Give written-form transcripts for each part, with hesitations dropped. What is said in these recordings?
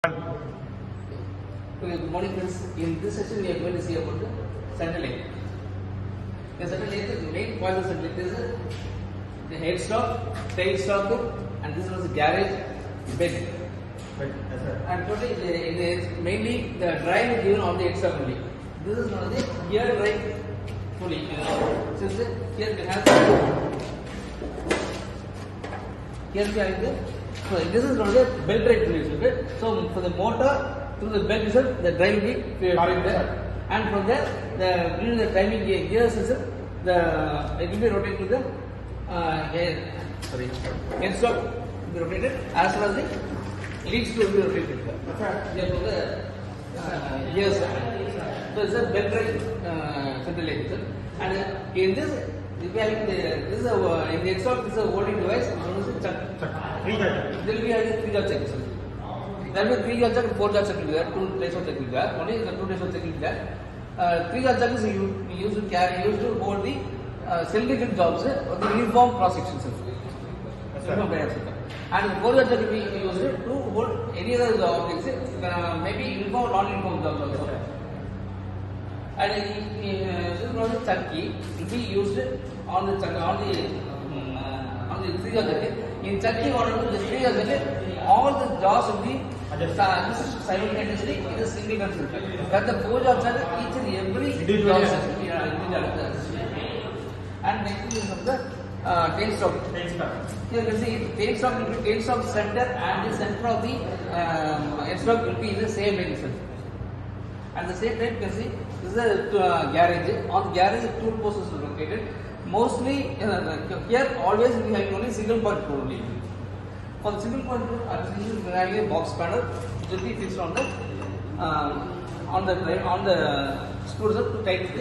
Good morning, friends. In this session, we are going to see about the center leg. The center leg, the main point of the center leg is the headstock, tailstock, and this was the garage bed. And totally, mainly the drive is given on the headstock only. This is one of the gear drive pulley. Since here we have the so this is one of the belt drive pulley. So for the motor through the belt itself, the drive will be carried there, and from there during the driving gears itself, it will be rotated to the headstock will be rotated as well as the lead screw will be rotated. Therefore the gears. So it's a belt drive center leg itself, and in this. This is in the headstock. This is a holding device. There will be a 3-jaw check. There will be 3-jaw check and 4-jaw check. 2 types of check. Only 2 types of check. 3-jaw check is used to hold the cylindrical jobs of the uniform cross sections. And 4-jaw check will be used to hold any other objects, maybe uniform or non-uniform jobs also. And this is not the chuck key will be used on the 3-jaw jacket. In chuck key model, the 3-jaw jacket, all the jaws will be simultaneously in a single construction. That the 4-jaw jacket, each and every jaw and next is the tailstock. Here you can see tailstock will be tailstock center and the center of the headstock will be in the same lane itself. And the same time you can see this is a garage. On the garage, the tool post is located. Mostly here always we have only single point tool only. For the single point tool, we have a box panel which will be fixed on the screws to tighten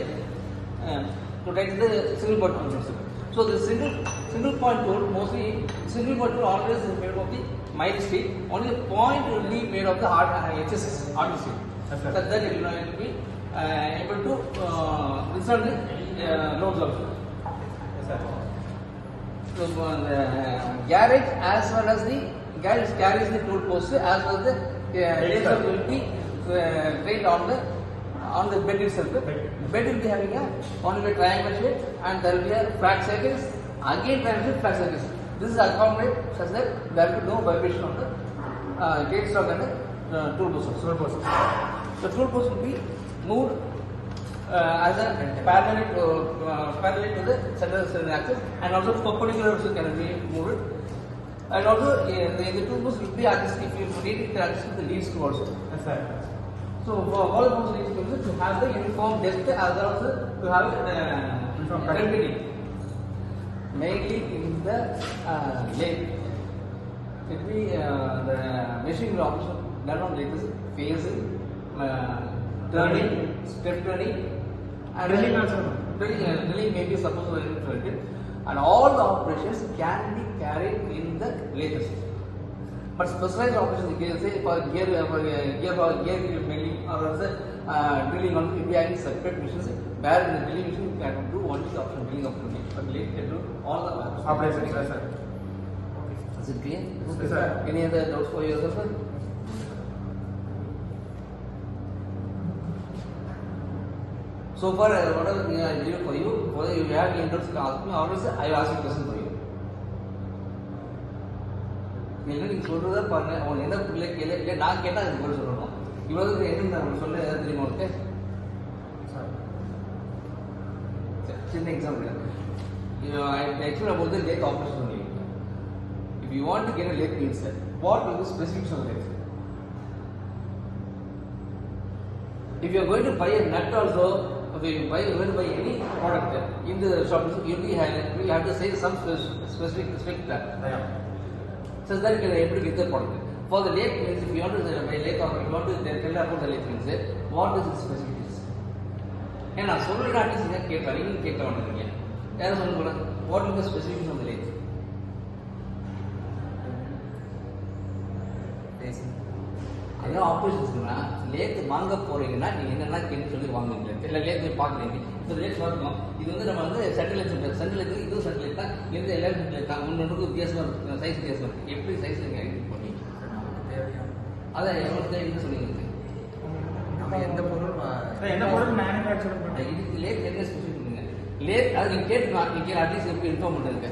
the single point tool. So the single point tool mostly always is made of the mild steel. Only the point will be made of the hard HSS hard steel. So that it will be able to withstand the loads also. So the garage as well as the garage carries the tool post as well as the tailstock will be laid on the bed itself. The bed will be having a one-way triangle shape, and there will be a flat circles, again triangle shape, flat circles. This is accommodated such that there will be no vibration on the tailstock and the tool post. The tool post will be moved as a parallel to the center axis, and also perpendicular also can be moved. And also the tool post will be adjusted if you need it to adjust the lead screw also. Yes, sir. So for all post lead screws to have the uniform depth as well as to have rigidity. Mainly in the leg. It will be the machine will also done on like this phasing, turning, step turning, and drilling may be supposed to be, and all the operations can be carried in the lathe. But specialized operations, say for gear mainly, or drilling on it having separate machines. Where in the drilling machine you can do only the option drilling option, but lathe can do all the operations. Yes, sir. Is it clear? Okay, sir. Any other doubts for yourself, sir? So far, whatever I did for you, whether you have any interest, ask me. Always, I will ask a question for you. நீங்கள் சொல்றத பாருங்க, உங்க என்ன பிள்ளை கேள்வி நான் கேட்டா அதுக்கு பதில் சொல்லணும். இவ்வளவு என்ன சொல்ல ஏதாவது தெரியுமா உங்களுக்கு? சின்ன example. I explain about the lathe operation only. If you want to get a lathe means, what will the specifics of lathe? If you are going to buy a nut also, if you are going to buy any product in the shop, you have to say some specific plan. So that you can able to get the product. For the lathe means, if you want to buy lathe or you want to tell about the lathe means, what is the specifics? And I told you that is not கேட்க வேண்டியது. யாரும் சொல்லுங்க, what is the specifics of the lathe? என்ன ஆப்ரேஷன்ஸ்னா lathe வாங்க போறீங்கன்னா நீங்க என்னென்ன கேட்டு சொல்லி வாங்குவீங்க. இல்லை லேத் பார்க்குறீங்க, இந்த லேத் வரணும், இது நம்ம சென்ட்ரல் இதுவும் சென்ட்ரல் தான், எந்த எல்லாரும் சென்ட்ரல் தான், ஒன்று வித்தியாசமாக இருக்கும், சைஸ் வித்தியாசம் இருக்குது. எப்படி சைஸ் நீங்கள் ஐடென்டிஃபை பண்ணி அதான் எவ்வளோ தேவைன்னு சொல்லியிருக்கு. நம்ம எந்த பொருள் மேனுஃபேக்சர் பண்ணுறோம் இதுக்கு லேட் என்ன ஸ்பெசிஃபிக் பண்ணுங்க. லேட் அது நீங்கள் கேட்டுக்கலாம். நீங்கள் அட்லீஸ்ட் எப்படி இன்ஃபார்ம் பண்ணுறதுக்கு